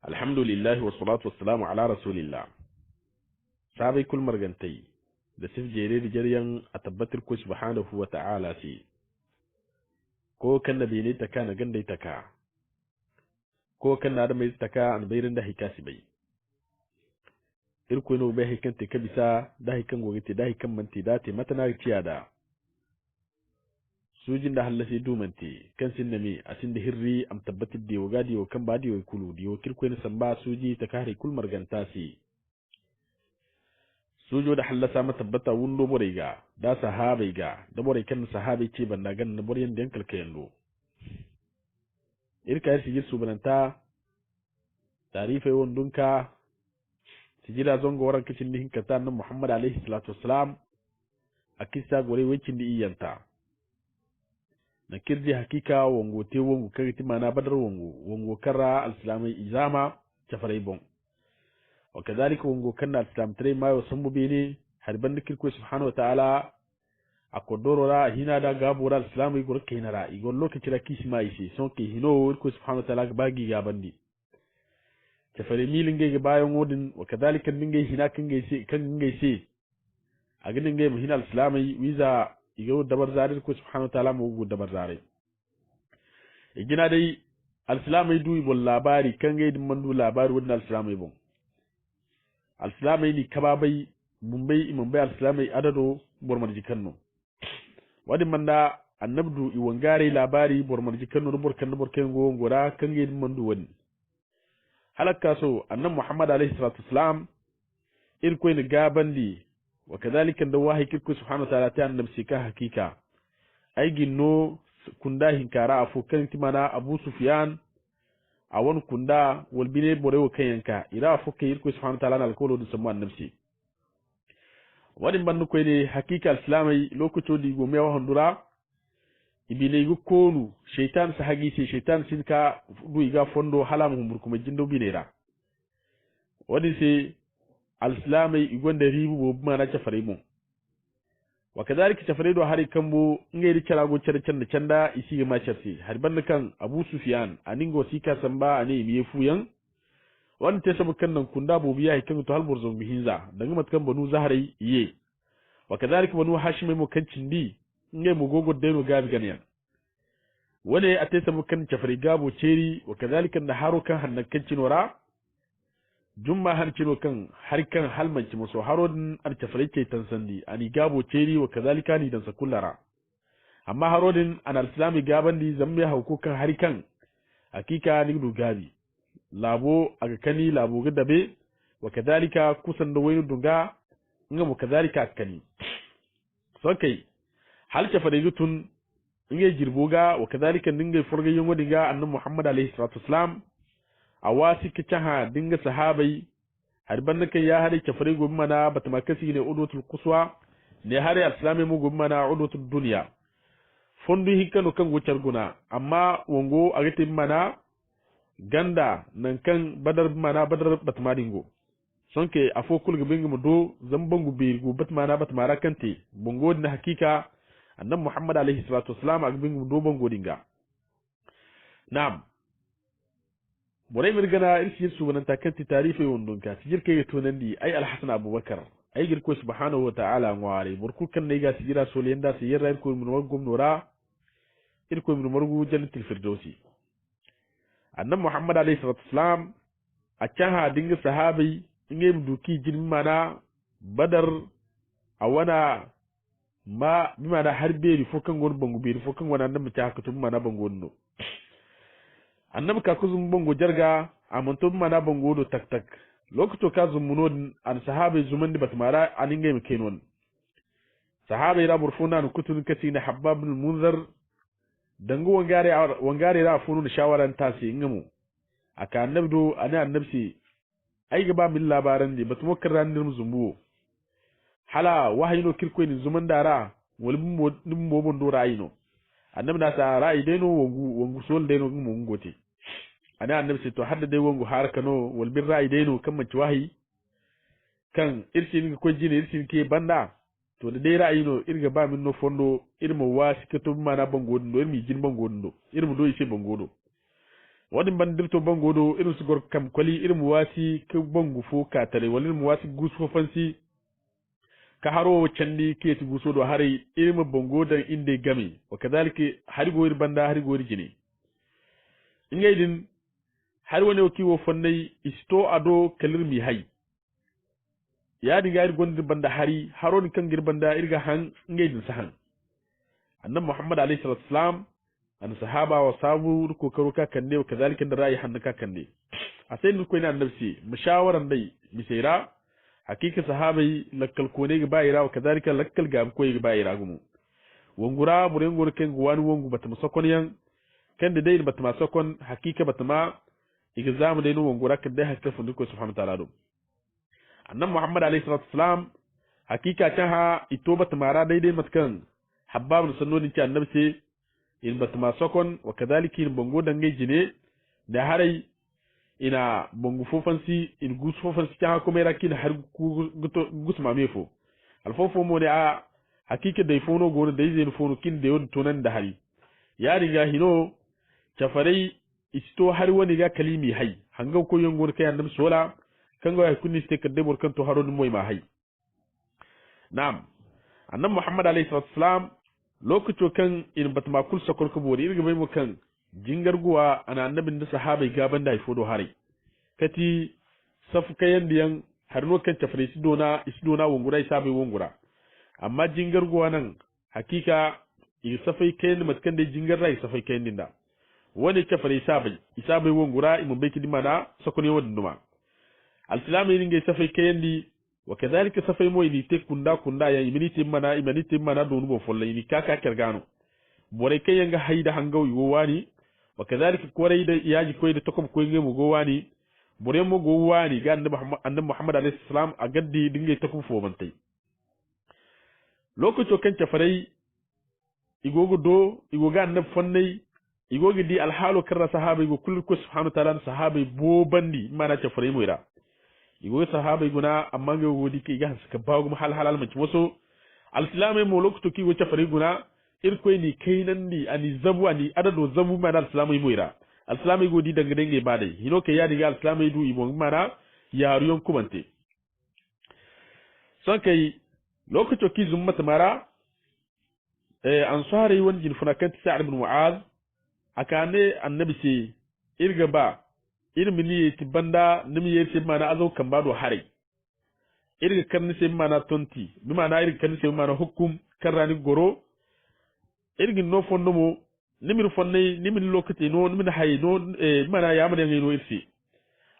Alhamdulillah wa salatu wa salamu ala rasulillah. Sabai kul margantai da sif jere da jaryan a tabbatar ko subhanahu wa ta'ala si. Ko kan da bene taka na gandai taka. Ko kan na da mai taka an bayrin da hikasi bai. Irko no bai hikan te kabisa da hikan gogite da hikan manti da te mata na ciya da. Sujin da hallasi dumanti kan sin nami asin da hirri am tabbatar da yoga da kan ba da kulu da kirko ne samba suji ta kare kul marganta si. Sujo da hallasa mata tabbata wundo borega da sahabai ga da bore kan sahabai ce banda gan na boryan da yankal kayando. Irka yar sigir subananta tarifai wondunka sijira zongo waran kicin dihin kata nan Muhammad alaihi salatu wassalam a kisa gore wakin di iyanta. Na kirji hakika wango te wango kariti mana badar wango karra al-islamai izama chafarai bon. Wa kadhalika wango kanna al-islam tare ma yo sambu bene harban da kirko subhanahu wa ta'ala akodoro ra hina da gabura al-islamai gor kainara igol lokaci la kisma isi son ke hino kirko subhanahu wa ta'ala bagi ga bandi. Chafare milin ga bayan wodin wa kadhalika ninge hina kan gaise a ganin ga hina al-islamai wiza igo dabar zare ko subhanahu wa ta'ala mu dabar zare igina dai al-islamai duyi bol labari kan ga din mandu labari wannan al-islamai bon al-islamai ni kababai mumbai imam bai al-islamai adado bormar jikanno wadi manda annabdu i wangare labari bormar jikanno no borkan go ngora kan ga din mandu wani halakka so annabi muhammad alaihi salatu wassalam irko ni gabandi وكذلك الدواهي كيكو سبحانه وتعالى تان نمسيكا حقيقة أيجي نو كندا هنكارا أفو كنت مانا أبو سفيان أون كندا والبني بوريو كينكا إلا أفو كيكو سبحانه وتعالى نالكولو دسموان نمسي wadin bannu koy ne hakika islamai lokaco di go mewa hondura ibile go konu shaytan sa hagi se shaytan sinka du iga fondo halam humbur kuma jindo binera wadin se al-islamai igonda ribu bo mana chafare mu wa kadhalika chafare do hari kambo ngeri kala go cercen da canda isi ma charsi har ban kan Abu Sufyan aningo sika samba ani miye fuyan wani te sabu kan nan kunda bo biya hikan to halbur zon bihinza daga matkan banu zahrai iye wa kadhalika banu hashim mu kan cindi nge mu gogo deno gabi ganyan wani ate sabu kan chafare gabo ceri wa kadhalika da haro kan hannan kan cinora jumma har kino kan har kan halmanci muso harodin artafarike tansandi ani gabo ceri wa kazalika ni dan sakullara amma harodin an al-islami gabandi zamme haukukan har kan hakika ni du gabi labo aga kani labo ga dabe wa kazalika kusan da wayno dunga ngamu kazalika kani so kai hal ta faridutun inge jirboga wa kazalika ninge furga yongo diga annabi muhammad alaihi salatu wassalam a wasi kicaha dinga sahabai har banda kai ya hare kafare gobe mana batamakasi ne udutul quswa ne hare al-islami mu gobe mana udutul dunya fondu hikkano kan wucar guna amma wongo agate mana ganda nan kan badar mana badar batmadingo sonke afo kulga bingu do zambangu birgu batmana batmara kante bongo na hakika annabi muhammad alaihi salatu wassalam agbingu do bongo dinga na'am boray mirgana irsi su banan takanti tarife wondonka sijir kay tonandi ay al-hasan abubakar ay girko subhanahu wa ta'ala ngwari burku kan ne ga sijira solenda sijira irko mun wagum nora irko mun margu jannatul firdausi annab muhammad alayhi salatu wassalam achaha dinga sahabi inge duki jin mana badar awana ma bimana harbe ri fokan gon bangu be ri fokan wana nan mata haka tum mana bangu no annabi ka kuzun bongo jarga amanto mana bongo do tak tak lokato ka zumuno an sahabe zuman di batmara aninge me kenon sahabe ra burfuna no kutun kati na habab ibn munzir dango wangare ra funu shawaran tasi ngamu aka annabi do ana annabsi ai gaba min labaran di batmokkar ran nim zumbu hala wahayno kirko ni zuman dara walbum mo bondo ra'ayno annabi na sa ra'ayi dai no wangu sol dai no mun gote ana annabi sai to hadda dai wangu har kano wal bir ra'ayi dai no kan mace wahi kan irsin ko jini irsin ke banda to da dai ra'ayi no irga ba min no fondo irmo wasi ka to mana bango do irmi jin bango do irmo do ise bango do wadin ban dirto bango do irin su gor kam kwali irin wasi ka bangu fo ka tare walin wasi gusu fansi ka haro candi ke ti guso do hari irin bango dan inde game wa kadalika hari goyir banda hari goyir jini ingay din har wani o kiwo fonnay isto ado kalir mi hay ya dinga ir gondir banda hari haron kan gir banda irga han ingay din sahan annabi muhammad alayhi salatu wassalam an sahaba wa sabu ko karuka kanne wa kadalika da rayi hannaka kanne asai ni ko ina annabi mushawaran dai misaira hakika sahabai lakkal ko ne ga bayira wa kadalika lakkal ga ko ga bayira gumu wongura buren gor ken wani wongu batama sokon yan kan da dai batama sokon hakika batama iga zamu dai no wongura kan dai hakika fundu ko subhanahu wa ta'ala do annabi muhammad alayhi salatu wassalam hakika ta ha ito batama ra dai matkan habbab sunnoni ci annabi sai in batama sokon wa kadalika in bongo dangai jine da harai ina bongo fofansi in gus fofansi ta ko mera kin har gus ma mefo alfofo mo ne a hakika dai fono gona dai zai fono kin da yon tonan da hari ya riga hino tafarai isto har wani ga kalimi hai hanga ko yon gona kai annabi sola kan ga kunni ste kadde bor kan to haro ni moy ma hai na'am annabi muhammad alayhi salatu wassalam lokacin kan in batma kul sakor ko bori irga mai mu kan jingar guwa ana annabin da sahabai gaban da haifo do hare kati safu kayan diyan har no kan tafre isdona wongura isabai wongura amma jingar guwa nan hakika i safai kayan matkan da jingar rai safai kayan dinda wani tafre isabai wongura imun bai kidima na sakone wadin numa al-islamu ne ga safai kayan di wa kadhalika safai moy ni te kunda ya iminiti mana donu bo folle ni kaka kergano bore kay nga hayda hangaw yo wani wa kadhalika koray da iyaji koy da tokom koy ngemu go wani bore mo go wani ga annabi muhammad alayhi salam a gaddi dingay tokom fo bantay lokaco kan tafarai igogo ga annabi fonnay igogo di alhalu karra sahaba igo kullu ko subhanahu wa ta'ala sahaba bo bandi mana tafarai moira igo sahaba guna amma ga wodi ke ga suka bagu halal mace waso al-islamai mo lokto ki wace fari guna irkoi ni kainan ni ani zabu ani adado zabu ma da al-islamai moira al-islamai godi daga dange ba dai hino ke ya diga al-islamai du ibon mara yaruyon kumante son kai lokto ki zumma tamara ansari wani jin funakan sa'id ibn mu'az akane annabi ce irga ba irmi ni ti banda nimi yesi mana azo kambado hare irga karni se mana tonti bi mana irga karni se mana hukum karani goro irga no fonno mo nimi fonne nimi lokati no nimi hay no mana ya mana no irsi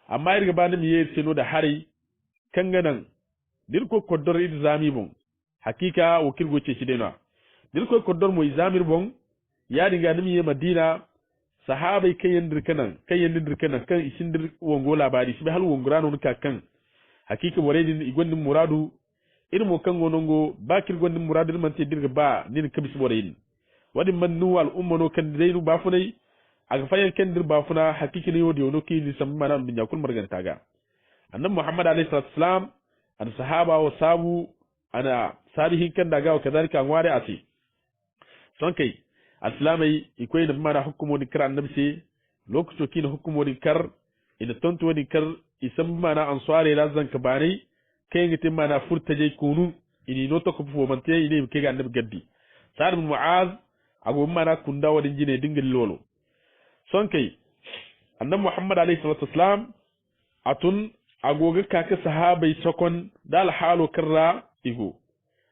amma irga ba nimi yesi no da hare kanganan dirko koddor izami bon hakika wakil goce shi dena dirko koddor mo izamir bon ya dinga nimi ye madina sahabai kan yandir kanan kan isindir wongo labari shi hal wongurano nuka kan hakika waredin igondin muradu irmo kan gonongo bakir gondin muradu man te dirga ba nin kabis waredin wadin man nu al ummano kan zainu ba funai aga fayan kan dir ba funa hakika ne yodi wono ki ni samma nan bin yakul marganta ga annabi muhammad alayhi salatu wassalam an sahaba wa sabu ana sabihin kan daga wa kadalika an ware ati son kai al-islamai ikwai da mana hukumoni kar annabi sai lokacin kin hukumoni kar ina tonto wani kar isan mana ansare la zanka bani kai ngitin mana furtaje kunu ini no to ko fo man tay ne ke ga annabi gaddi sa'ad bin mu'az ago mana kunda wadin jine dingil lolo son kai annabi muhammad alayhi salatu wassalam atun agoga kaka sahabai sokon dal halu karra igo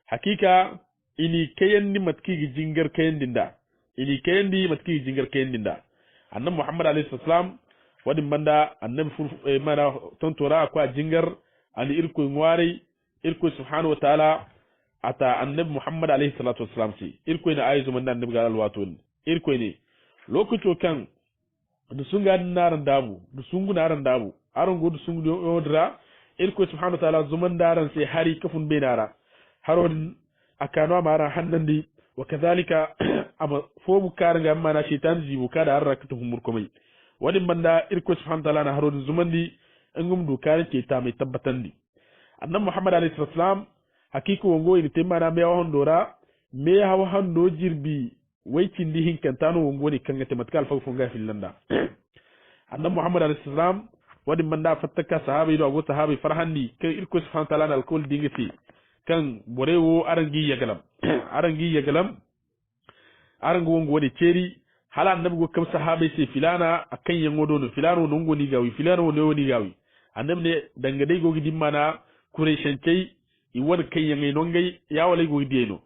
hakika ini kayan ni matki jingar kayan dinda ili kendi matki jingar kendinda annabi muhammad alayhi salam wadin banda annabi mana tontora kwa jingar ani irko ngwari irko subhanahu wa ta'ala ata annabi muhammad alayhi salatu wassalam si irko ina ayi zuman annabi galal wato irko ne lokaci kan du sunga naran dabu du sungu naran dabu aron go du sungu yodra irko subhanahu wa ta'ala zuman daran sai hari kafun benara haron akano mara handandi وكذلك أما فوق كارنغ أما أنا شيطان جيبو كذا أركته مركمي ودي من دا إركو سبحانه وتعالى نهرود الزمن دي أنهم دو كارن كيتامي تبتن دي أن محمد عليه الصلاة والسلام حقيقة ونقول إن تيم أنا مياه هندورا مياه هندو جربي ويتين دي هن كنتانو ونقول كنغة تمتكال فوق فنغا في اللندا annabi muhammad alayhi salam wadi manda fattaka sahabi do go sahabi farhanni kan irko subhanahu ta'ala alkol dingati kan borewo arangi yagalam arangi yagalam arango wongo wadi ceri hala annabi go kam sahabi sai filana akan yango do filano no ngoni gawi filano no woni gawi annabi ne danga dai go gidi mana kureshancei i wad kan yangai nongai ya wala go gidi no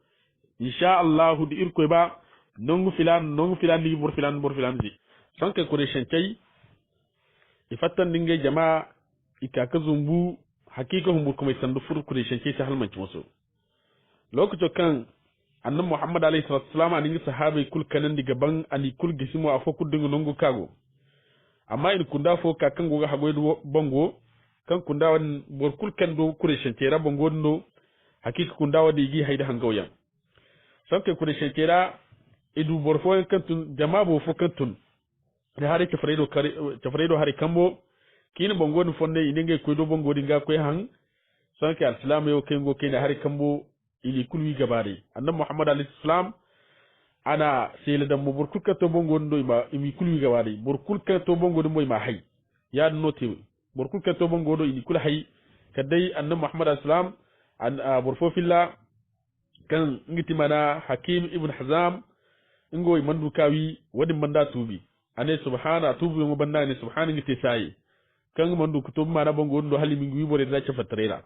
insha Allah di irko ba nongu filan ni bor filan di sanka kureshancei ifattan dingai jama'a ikaka zumbu hakika hum kuma sandu fur kureshancei ta halmanci wasu lokacin kan annabi Muhammad alayhi salatu wasallam anin sahabai kul kanan diga ban ani kul gisimo afo kudin nongo kago amma in kunda fo ka kan goga hagoy bongo kan kunda wan bor kul kan do kureshen tera bongo no hakika kunda wadi gi hayda hangoyan sanke kureshen tera edu bor fo kan tun jama bo fo kan tun da hare ke fredo hare kambo kin bongo no fonde inenge ko do bongo dinga ko han sanke al-islam yo kengo kin hare kambo ili kulwi gabare annabi muhammad alayhi salam ana sele dam mo burkul ka to bongo ndo ima imi kulwi gabare burkul ka to bongo ndo ima hay ya noti burkul ka to bongo do ili kul hay kadai annabi muhammad alayhi salam an burfo filla kan ngiti mana hakim ibn hazam ngo mandu kawi wadi manda tubi ane subhana tubi mo banda ne subhana ngiti sai kan mandu ko to mana bongo ndo halimi ngi bore da cha fatrera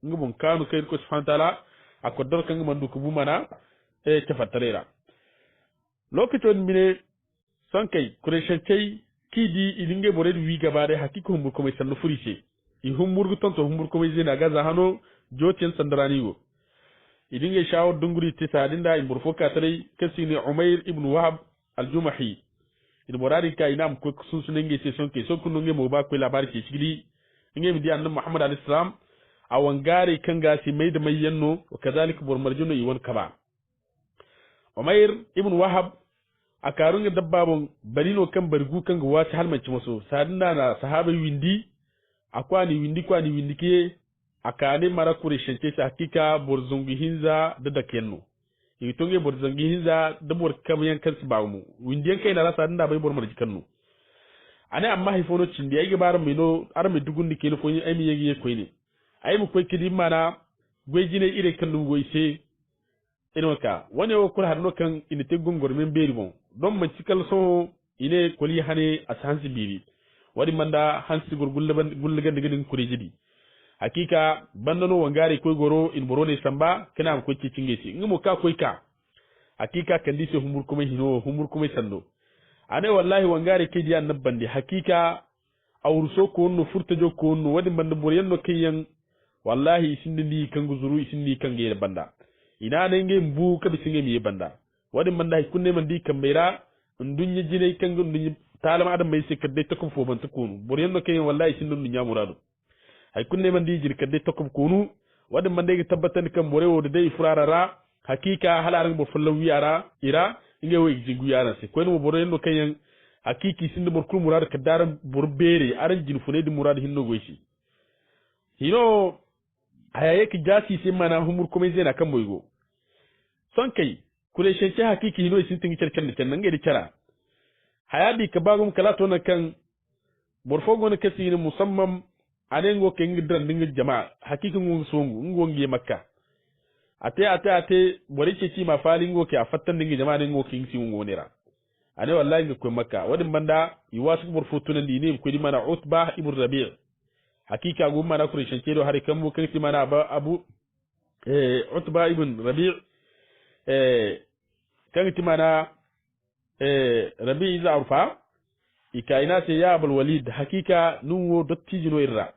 ngum kanu kay ko subhanahu ta'ala akodor kan mandu ko bumana tafattarera lokacin mine son kai kureshancei kidi ilinge bore wi gabare hakiko humbur ko mai sannu furise i humbur guton to humbur ko mai zina gaza hano jotin sandarani go ilinge shawo dunguri tisadinda in burfo katare kasini umair ibn wahab al-jumahi in morari ka inam ko sunsunenge se son kai so kununge mo ba ko labari ke sigili inge mi di annabi muhammad alayhi salam a wangare kan gasi mai da mai yanno wa kazalika bor marjuno yiwon kaba umair ibn wahab a karun dabbabon barino kan bargu kan ga wata halmanci maso sadinda na sahabai windi akwani windi ke akane mara kure shente sa hakika bor zongi hinza da dakenno yitonge bor zongi hinza da bor kamyan kan su bawo windi kai na rasa dinda bai bor marji kanno ane amma haifono cindi ai gabar mino arme dugundi ke lofo ai mi yegi ko ne ai mu koy kidi mana gwejine ire kallum goyse enoka woni o kul harno kan ine te gongor men beri bon don man cikal so ine koli hane asansi biri wadi manda hansi gullugan daga din kure jidi hakika bandano wangare koy goro in borone samba kana ko cicingesi ngimo ka koy ka hakika kandi se humur kuma hino humur kuma sando ane wallahi wangare ke diyan nabande hakika awurso ko no furta jo ko no wadi banda boryanno kiyan wallahi sindi kan guzuru sindi kan ge banda ina ne nge mbu ka bisinge mi banda wadi banda kunne man di kamera ndunya jine kan ndunya talama adam mai se kadde takum fo ban takunu boryanno kiyan wallahi sindi ndunya muradu hay kunne man di jir kadde takum kunu wadi banda ge tabbatan kan borewo de dai furarara hakika halaran bo fullawi ara ira inge wo jigu yara se ko no boryanno kiyan hakiki sindi borkul murad kadaram borbere aran jin fune di murad hinno goisi hino ayaye ki jasi sai mana humur kuma zai na kan boygo son kai kule shenche hakiki hino isin tingi cerken da kenan ngedi cara hayabi ka bagum kala to na kan borfogo na kasi ne musamman anengo ke ngidran dinga jama'a hakiki ngun songu ngongi makka ate bori ce ci ma falingo ke afattan dinga jama'a ne ngo ke ngi ngonera ane wallahi ngi ko makka wadin banda yiwasu borfoto nan dine ko di mana utba ibn rabi' hakika gum mana kurishan kedo hari kan mu kan ti mana abu utba ibn rabi' kan ti mana rabi' iza urfa ikaina se ya abul walid hakika nuwo dottijino irra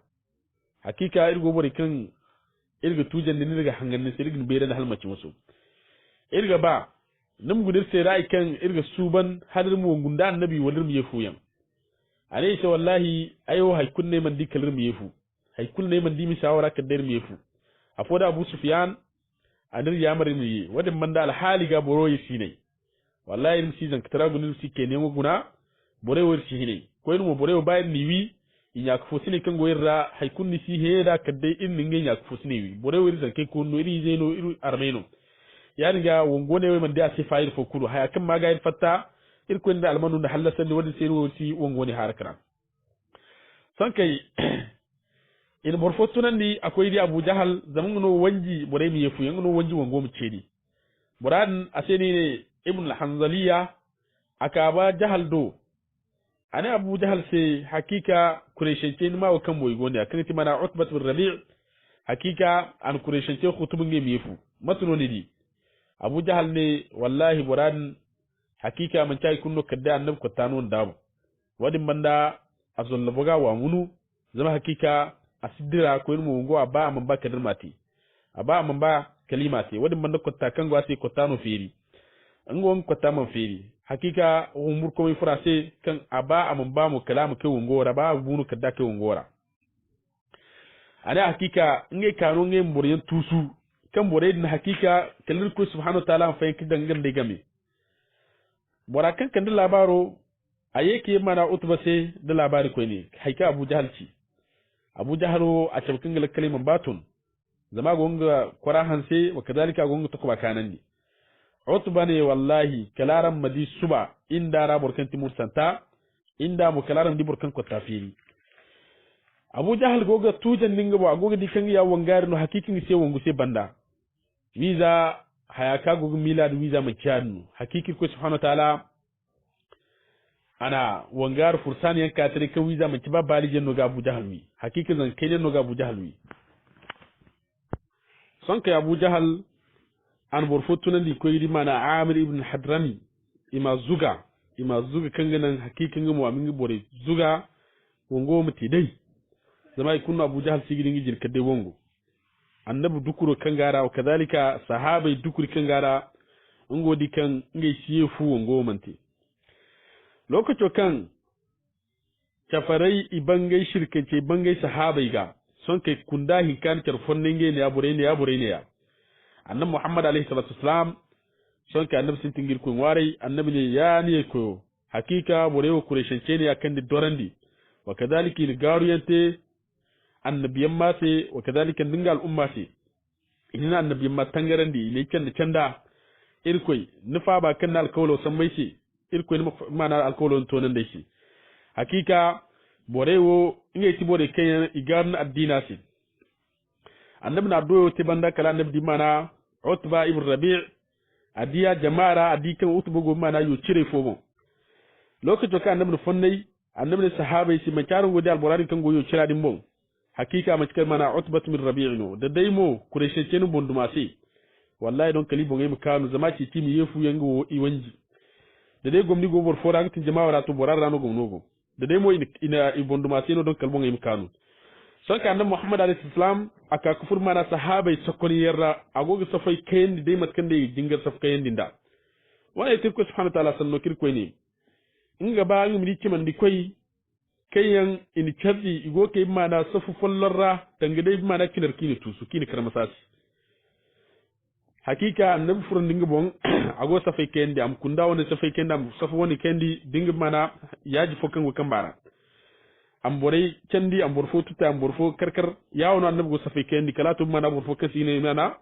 hakika irgo bori kan irga tujan ni daga hanganni sai irgin bere da halmaci musu irga ba num gudir sai rai kan irga suban hadir mu gunda annabi walir mu yefuyan ane sai wallahi ayo haykun ne man dikalir mu yefu haykun ne man dimi shawara kan der mu yefu afoda abu sufyan anir yamar mu yi wadin man da alhali ga boro yi shine wallahi in season katara gunir si ke nemo guna bore wor si hine ko en mo bore bayin ni wi inya ko fosine kan goyirra haykun ni si heda kadde in ninge nya ko fosine wi bore wor zan ke ko no iri zeno iri armeno yani ga wongone we man da si fayir fo kulu haya kan maga yin fatta irko inda almanu da halasan da wadi sai ruwa si wongone harakara son kai in borfo tunandi akwai di Abu Jahal zaman no wanji bore mi yefu yan no wanji wango mu cedi buran aseni ne ibn al-Hanzaliya aka ba Jahal do ana Abu Jahal sai hakika kureshince ni ma wa kan boy gone akan ti mana Utbah bin Rabi' hakika an kureshince khutubun ne mi yefu matuno ne di Abu Jahal ne wallahi buran hakika man tay kunno kadda annab ko tanon dabu wadin banda azolla boga wa munu zama hakika asidira ko mu ngo aba man ba kadar mati aba man ba kalimati wadin banda ko ta kan gwasi ko tano feri ngo ko ta man feri hakika umur ko mi frase kan aba man ba mu kalamu ke ngora ba bunu kadda ke ngora ada hakika nge kanu nge mboriyan tusu kan bore din hakika kallir ko subhanahu wa ta'ala fa yanki dangan de game bora kan kan labaro ayeke mana utba sai da labari ko ne haika Abu Jahal ci Abu Jahal a cikin gal kaliman batun zama gonga qurahan sai wa kadalika gonga takuba kanan ni utba ne wallahi kalaran madi suba inda ra burkan timur santa inda mu kalaran di burkan ko tafiri Abu Jahal goga tujan ninga bo goga dikan ya wangari no hakikin sai wangu sai banda wiza hayaka goga milad wiza makiyanu hakiki ko subhanahu wa ta'ala ana wangar fursani yan katri ka wiza man tiba bali jenno ga Abu Jahal wi hakiki zan kai no ga Abu Jahal wi son kai Abu Jahal an borfotunan di ko yidi mana Amir ibn Hadrami ima zuga kanganan hakikin mu amin bore zuga wongo muti dai zama kunna Abu Jahal sigidin gijir kadde wongo annabi dukuro kangara wa kadhalika sahabai dukuri kangara ngodi kan ngai siyefu wongo manti lokacin kan cafarai ibangai shirkace bangai sahabai ga son kai kunda hinkan tarfon nenge ne ya bure ne ya annabi Muhammad alaihi salatu wasalam son kai annabi sintin girkun warai annabi ne ya ne ko hakika bure ko kureshance ne akan di dorandi wa kadhalika il garuyante annabiyan ma sai wa kadhalika dingal umma sai ina annabiyan ma tangarandi ne kan da canda irkoi nufa ba kan alkawlo san mai sai irko ni mana alkolon to nan da shi hakika borewo inge ti bore kayan igarna addina si annabi na doyo te banda kala annabi di mana Utba ibn Rabi' adiya jama'ara adikan Utba go mana yo cire fomo lokacin ka annabi fonnai annabi sahabai si makarun godi alborari kan goyo cira din bon hakika makar mana Utba ibn Rabi' no da dai mo kureshe cenu bonduma si wallahi don kalibo ngai mukanu zama ci timi yefu yango iwanji da dai gomni go bor fora ngitin jama'a wala to borar rano gomnogo da dai mo ina ibondu masino don kalbon ngai mukanu son ka annabi Muhammad alaihi salam aka kufur mana sahabai sokoni yarra agogo safai kayen dai matkan dai jingar saf kayen dinda wala tirko subhanahu wa ta'ala sanno kirko ne inga ba yum ri kiman di koy kayan in chabi igo kay mana safu follarra tanga dai mana kinar kini tusu kini karmasasi hakika annabi furan dinga bon ago safai kendi am kunda woni safai kendi am safu woni kendi dinga mana yaji fokan go kambara am boray kendi am borfo tuta am borfo karkar yawono annabi go safai kendi kala to mana borfo kasine mana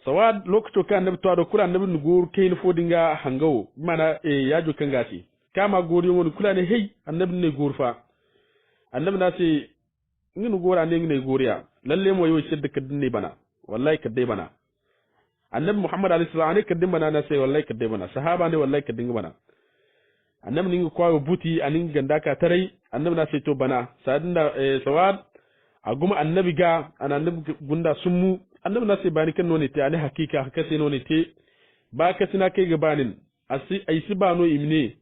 sawad lokto kan annabi to do kula annabi nugo kayin fo dinga hangawo mana yajo kangati kama gori woni kula ne hey annabi ne gorfa annabi na ce nginu gora ne ngine goriya lalle mo yo shedda kadin bana wallahi kadai bana annabi Muhammad alaihi salam ne kadin bana na sai wallahi kadai bana sahaba ne wallahi kadin bana annabi ninga kwayo buti anin ganda ka tarai annabi na sai to bana sadin da sawad aguma annabi ga annabi gunda summu annabi na sai bani kan none te ani hakika haka sai none te ba ka sina kai gabanin ai si bano imne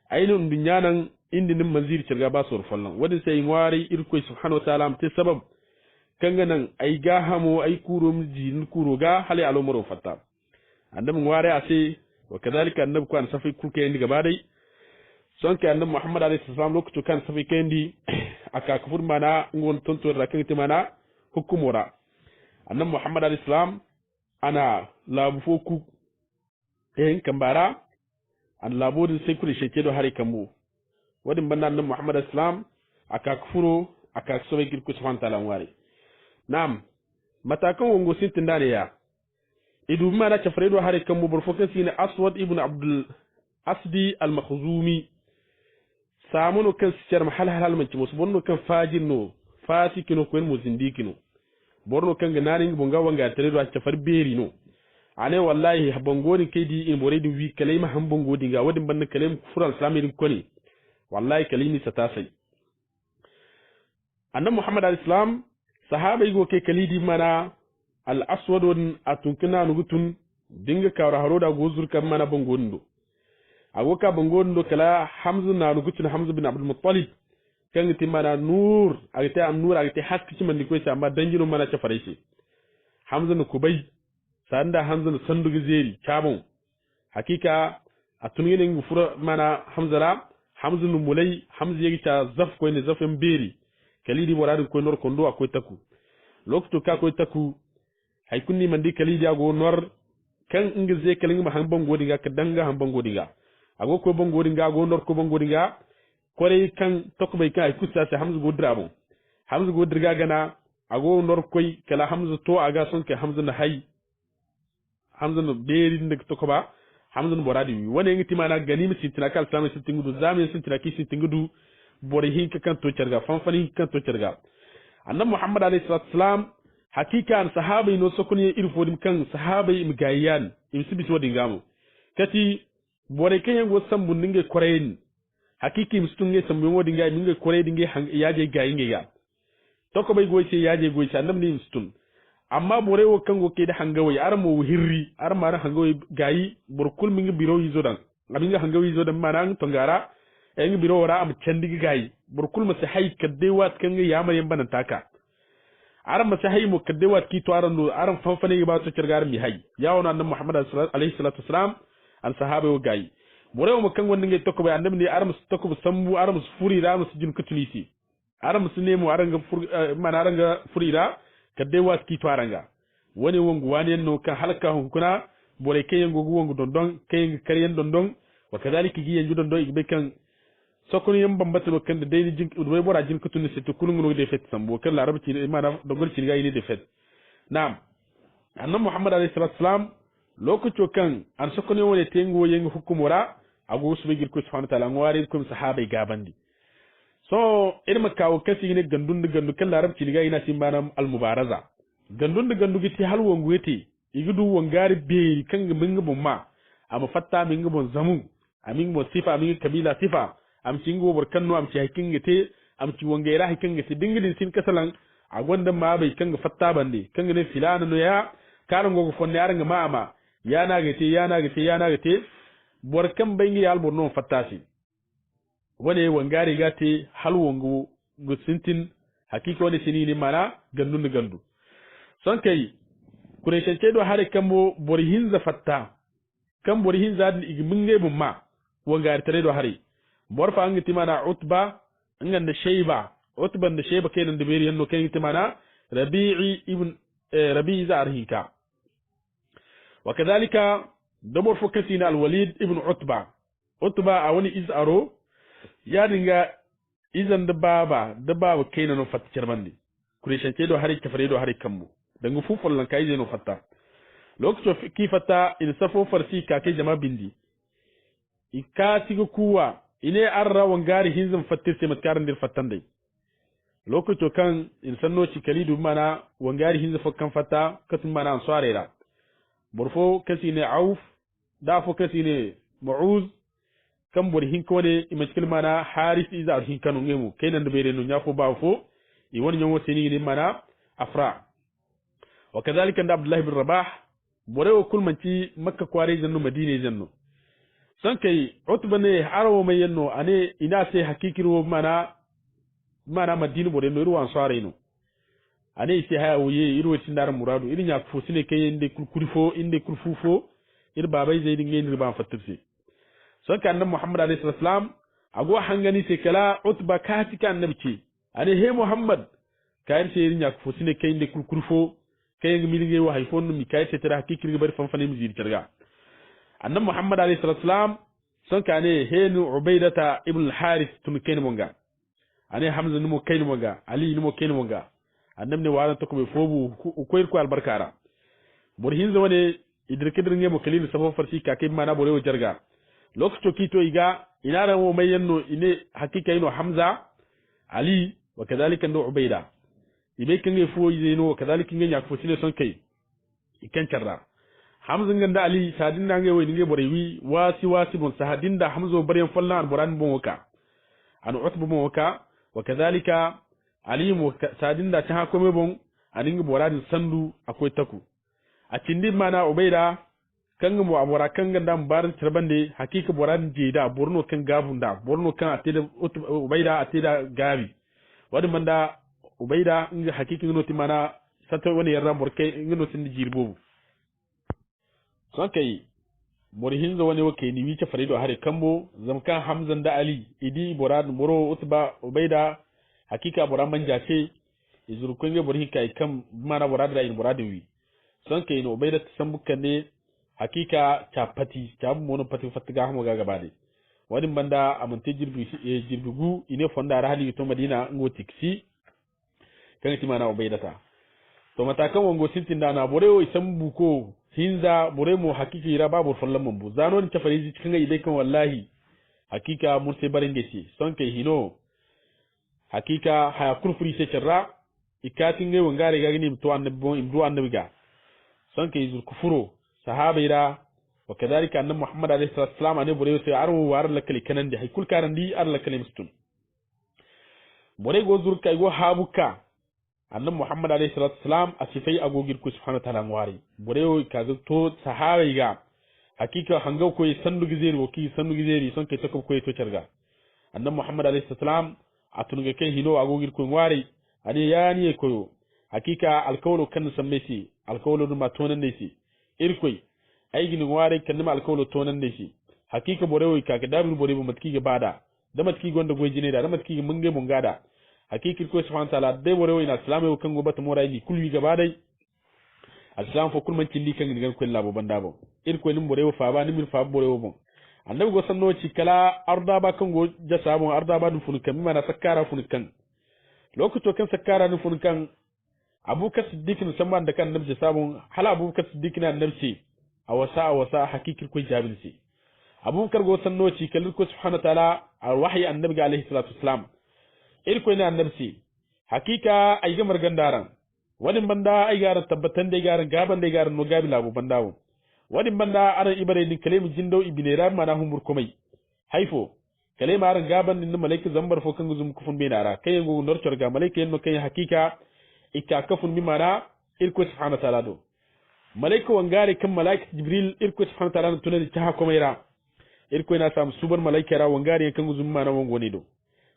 ainun dunyanan indinin manzir cirga ba su rufallan wadin sai ngwari irko subhanahu wa ta'ala te sabab kanganan ai ga hamo ai kuro mjin kuro ga hali alomoro fatta annabi ngwari ase wa kadhalika annabi kan safi kuke ndi gaba dai son ke annabi Muhammad alaihi salam lokacin kan safi kendi aka kufur mana ngon tonto rakin mana hukumura annabi Muhammad alaihi salam ana labu foku kambara an labodin sai kuri sheke do hari kambu wadin banna annabi Muhammad alaihi salam aka kufuro aka sobe girku subhanahu wa ta'ala wari nam matakan wongo sintin dane ya idu mana chafredo hari kambu burfokan sine Aswad ibn Abdul Asdi al-Makhzumi samuno kan sicer mahal halal manci musu bonno kan fajinno fasikino ko mo zindikino borno kan ga nanin bonga wanga tare do a far beri no ane wallahi bongoni kedi in boredi wi kalima han bongodi ga wadin banna kalim fural islami ko ni wallahi kalimi satasai annabi muhammad al-islam sahaba igo ke kalidi mana al-aswad atunkina nugutun dinga kawra haroda gozur kan mana bongondo agoka bongondo kala hamzu na nugutun hamzu bin abdul muttalib kan timana nur agite an nur agite haski ci mandi ko sa amma danjino mana ta faraishi hamzu na kubai sanda hamzu na sandugu zeri cabon hakika atunine ngu fura mana hamzala hamzu nu mulai hamzu yegi ta zaf ko ne zafin beri kalidi moradu ko nor kondo akoy taku lokto ka koy taku hay kunni mandi kalidi ago nor kan ingize kalinga ma hanban godinga kadanga hanban godinga ago ko ban godinga ago nor ko ban godinga kore kan tokko bay ka ay kussa se hamzu godrabo hamzu godriga gana ago nor koy kala hamzu to aga sonke hamzu na hay hamzu no beri ndik tokko ba hamzu no boradi wi wone ngiti mana ganimi sintina kal samu sintingudu zamin sintina ki sintingudu bori hinka kan to cerga fanfani hinka kan to cerga annab muhammad alayhi salatu wasalam hakika an sahabai no sokoni irfodim kan sahabai im gayan im sibis wadingamu kati bore kayen go sambu ninge korein hakiki im stunge sambu wadinga ninge korei dinge yaje gayinge ya toko bay goyce yaje goyce annab ni stun amma bore wo kan go kede hangawai armo hirri arma hangawai gayi borkul minge biro yizodan abinga hangawai yizodan manang tongara en biro wara am candigi gayi burkul ma hay kadde wat kan ya maryam banan taka aram ma hay mo kadde wat ki to aran no aram fanfane ba to cirgar mi hay yawo nan muhammad alayhi salatu wasalam al sahaba wo gayi bore mo kan wonni ngay tokko be annabi ni aram tokko sambu aram furi da mu jin kutulisi aram su nemo aranga man aranga furi da kadde wat ki to aranga woni wongu wani no kan halaka hunkuna bore kayen gogu wongu dondon kayen kariyen dondon wa kadhalika giyen judon do igbe kan sokoni yam bambata kan da dai jin do bora jin kutun se to kulun no de fet sambo kan la rabti ma da dogol ci ga yi de fet nam annabi muhammad alayhi salatu wasalam lokaco kan an sokoni woni tengo yengo hukumura ago su begir ko subhanahu wa ta'ala ngwari ko sahabai gabandi so irma kawo kasi ne gandun gandu kan la rabti ga ina simbana al mubaraza gandun gandu giti halwo ngwete igudu wongari be kan minga bomma ama fatta minga bon zamu amin mo sifa amin kabila sifa am ci ngobor kanno am ci hakin gete am ci wongeera hakin gete dingidin sin kasalan a gonda ma bai kanga fatta bande kanga ne filana no ya karan gogo fonne aranga ma ama yana gete bor kan bangi yal bor non fattasi wone wongari gate hal wongo go sintin hakika woni sinini mana gandu son kai kureshen do hare kambo bor hinza fatta kan bor hinza igi minge bumma wongari tare do hare borfa an timana utba ngan da shayba utba da shayba kenan da beri yanno kai timana rabi'i ibn rabi'i zarhika wakadhalika dabor fukasina al-walid ibn utba a wani izaro ya dinga izan da baba kenan no fatta charmandi kurishan ce do hari kafare do hari kammu dangu fufol lan kai je no fatta lokacin kifata in safo farsi ka kai jama bindi ikatigo kuwa ine arra wangari hinzin fattir sai matkarin dir fattan dai lokacin kan insanno ci kalidu mana wangari hinzin fakkan fatta katin mana ansarera burfo kasi ne auf dafo kasi ne mu'uz kan burhin ko ne imashkil mana haris iza arhin kanu ngemu kainan da bere no nyafo bafo i woni nyawo seni ne mana afra wa kadhalika da abdullah ibn rabah bore o kulmanci makka kware jannu madina jannu san kai utba ne arawo mai yanno ane ina sai hakikiro mana madina bore no ruwan sare no ane sai haya wuye irwo tindar muradu irin ya fusi ne kai inde kurkurfo inde kurfufo ir babai zai dinga ni ban fatirsi san kan nan muhammad alaihi salam ago hangani sai kala utba katika annabi ce ane he muhammad kayan sai irin ya fusi ne kai inde kurkurfo kai ngi milinge wa haifon mi kai sai tara hakikiri bari fanfane mi ziri targa annabi muhammad alayhi salatu wasalam son kane henu ubaidata ibn al-harith tun kain monga ane hamza numo kain monga ali numo kain monga annabi ne wala to ko fobu koyir ko albarkara bor hinza wone idirkidir ngemo kalil safo farsi ka kay mana bore jarga lokto kito iga ina da mo mayenno ine hakika ino Hamza Ali wa kadhalika ndo Ubayda ibe kange fo yino kadhalika ngenya ko sine son kai ikan charra Hamza nganda Ali sadin da ngai wani ngai borewi wasi bon sahadin da Hamza bariyan fallan alburan bon waka an utbu bon waka wa kadhalika Ali mo sadin da ta hakome bon aninga boradin sandu akwai taku a cindi mana Ubayda kanga mo abora kanga ndam barin tirbande hakika boradin jeda borno kan gabunda borno kan atida Ubayda atida gabi wadi manda Ubayda nga hakika ngono timana sato woni yarra borke ngono tin jirbo son kai bori hinzo wani wake ni wice farido hare kambo zamkan Hamzan da Ali idi borad moro utba Ubayda hakika boran manja ce izuru kunge bori kai kam mana borad da in boradin wi son kai no Ubayda sambukan ne hakika chapati chabu mono pati fatiga hamo ga gabade wadi banda amunte jirbigu ine fonda rahali to Madina ngo tiksi kan ti mana Ubayda ta to matakan wango sintinda na borewo isambu ko hinza bore mo hakiki ra babu fallan mun bu zano ni tafari cikin idai kan wallahi hakika mun sai barin gaci son kai hino hakika haya kurfuri sai kirra ikatin ngai wangare ga gani to annabi bon imdu annabi ga son kai zur kufuro sahabaira wa kadhalika annabi Muhammad alaihi salam ne bore sai arwo war lakali kanan da haikul karan di ar lakali mustun bore go zur kai go habuka annabi Muhammad alayhi salatu wasalam asifai agogir ku subhanahu wa ta'ala ngwari borewo kaga to sahaba ga hakika hanga ko sandu gizeri woki sandu gizeri son kai takko ko to charga annabi Muhammad alayhi salatu wasalam atunga kai hino agogir ku ngwari ade yani koyo hakika alkawlo kan sammesi alkawlo duma tonan ne shi irkoi aigin ngwari kan ma alkawlo tonan ne shi hakika borewo kaga dabul borewo matki ga bada da matki gonda gojine da matki munge mungada hakikir ko subhanahu wa ta'ala dai bore wayna islamu kan go bata morai kulwi gaba dai islam fo kulman cindi kan ngal ko labo bandabo ir ko nim bore fa ba nim fa bore bon annabi go sanno ci kala arda ba kan go jasa bon arda ba dum fun kan mi mana sakkara fun kan lokato kan sakkara dum fun kan abubakar siddiq ne samman da kan annabi sabon hala abubakar siddiq ne annabi awasa hakikir ko jabil si abubakar go sanno ci kala ko subhanahu wa ta'ala alwahyi annabi alayhi salatu wassalam irko ina annabsi hakika ay gamar gandaran wani banda ay garan tabbatan da garan gaban da garan no gabi labu bandawo wani banda aran ibare ni kalemu jindo ibine ram mana humur komai haifo kalema aran gaban ni malaika zambar fo kan guzum kufun be nara kay ngo nortor ga malaika no kay hakika ikka kafun mi mana irko subhanahu wa ta'ala do malaika wangare kan malaika jibril irko subhanahu wa ta'ala tunani ta komai ra irko ina sam subar malaika ra wangare kan guzum mana wongo ne do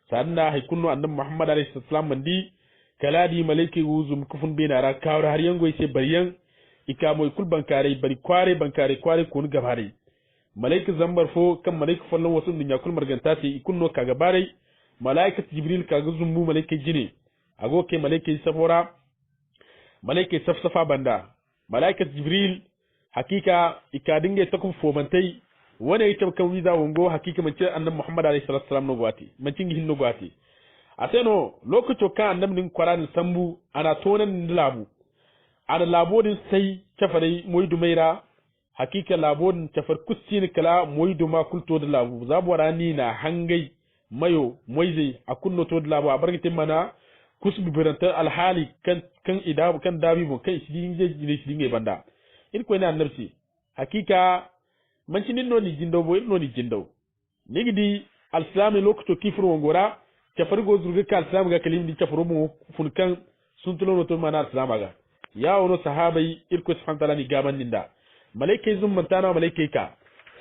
sanna hay kunno annabi Muhammad alayhi salam mandi kaladi malaiki wuzum kufun bina ra kawra har yango ise bariyan ika moy kul bankare bari kware kun gabare malaiki zambar fo kan malaiki fallon wasu dunya kul marganta ce ikunno kaga bare malaikat jibril kaga zumbu malaiki jine agoke malaiki safora malaiki safsafa banda malaikat jibril hakika ika dinge takun fomantai wani ita kan wiza wongo hakika mace annabi Muhammad alayhi salatu wasallam no gwati mancin gihin no gwati aseno lokaco kan annabi nin Qur'an sambu ana tonan labu ana labodin sai tafare moydu maira hakika labodin tafar kustin kala moydu ma kulto da labu zabu warani na hangai mayo moyze akunno to da labu abargitin mana kusbi birantar alhali kan idabu kan dabi mo kai shi dinge banda in ko ina annabi hakika manci nin no ni jindo bo no ni jindo nigidi alislami lokato kifru wongora cafargo zurga ka alislam ga kalim di cafaro mo fun kan suntulo to mana alislam ga ya wono sahabai irko subhanahu ta'ala ni gaban ninda malaika zum mantana malaika ka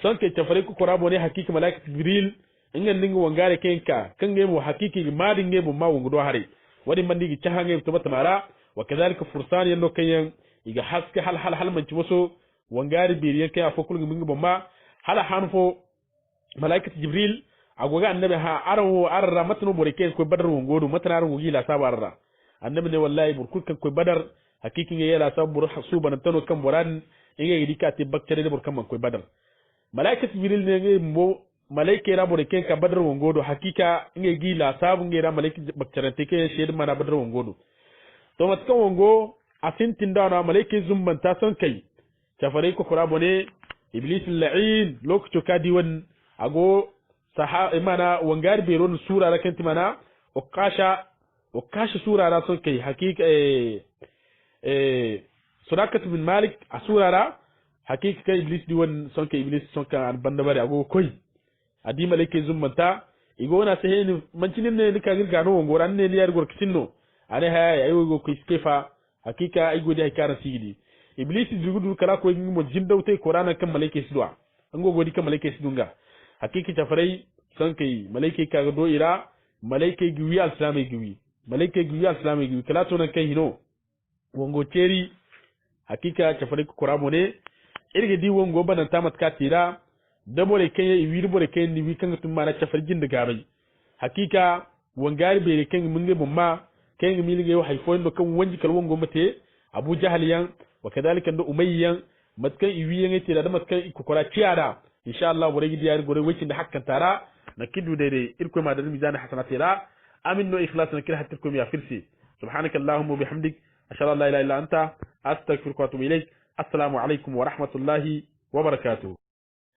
son ke cafare ko korabo ne hakiki malaika jibril ingan ninga wangare kenka kan ge mo hakiki madin ge mo ma wongo hare wadi mandigi cahange to batamara wa kadhalika fursan yanno kayen iga haske hal manci waso wangari biriyan kai afokul ngi bomma hala hanfo malaikat jibril agoga annabi ha arawo arra matno boreke ko badar wongodo matnar wogi la sabarra annabi ne wallahi burkul kan ko badar hakikin ya la sabur hasuban tano kan boran inga yidi ka te bakkare de burkan man ko badar malaikat jibril ne ngi mo malaike ra boreke ka badar wongodo hakika inga gi la sabu ngi ra malaikat bakkare te ke shed mana badar wongodo to matkan wongo asintin da na malaike zumban ta san kai tafare ko kurabo ne iblis la'in lokacin kadi wan ago mana wangari beron sura ra kanti mana o kasha sura ra son kai hakika surakat bin malik a sura ra hakika kai iblis di won son kai iblis son ka banda bare ago koy adi malike zummanta igo na sai ni mancinin ne nika girga no ngoran ne liyar gorkisinno ane ha ayo go kiskefa hakika ay godi ay kara sigidi iblis dugudu kala ko mo jindawte qur'ana kan malike sidwa ango godi kan malike sidunga hakika tafarai son kai malike ka do ira malike giwi al-islami giwi malike giwi al-islami giwi kala to nan kai hino wongo ceri hakika tafarai ko qur'amo ne irge di wongo banan tamat ka tira dabore kai wir bore kai ni wi kan tum mana tafarjin da gabai hakika wangari be kan mun ne bumma kai mi lige haifo ndo kan wanji kal wongo mate abu jahaliyan wa kadalika ndo umayyan matkan iwi yan tira da matkan ikokora ciara insha Allah bore gidi yar gore wacin da hakkan tara na kidu dai irko ma da mizan hasanatira amin no ikhlas na kira hatta kum ya firsi subhanaka allahumma bihamdik ashhadu an la ilaha illa anta astaghfiruka wa atubu ilaik assalamu alaikum wa rahmatullahi wa barakatuh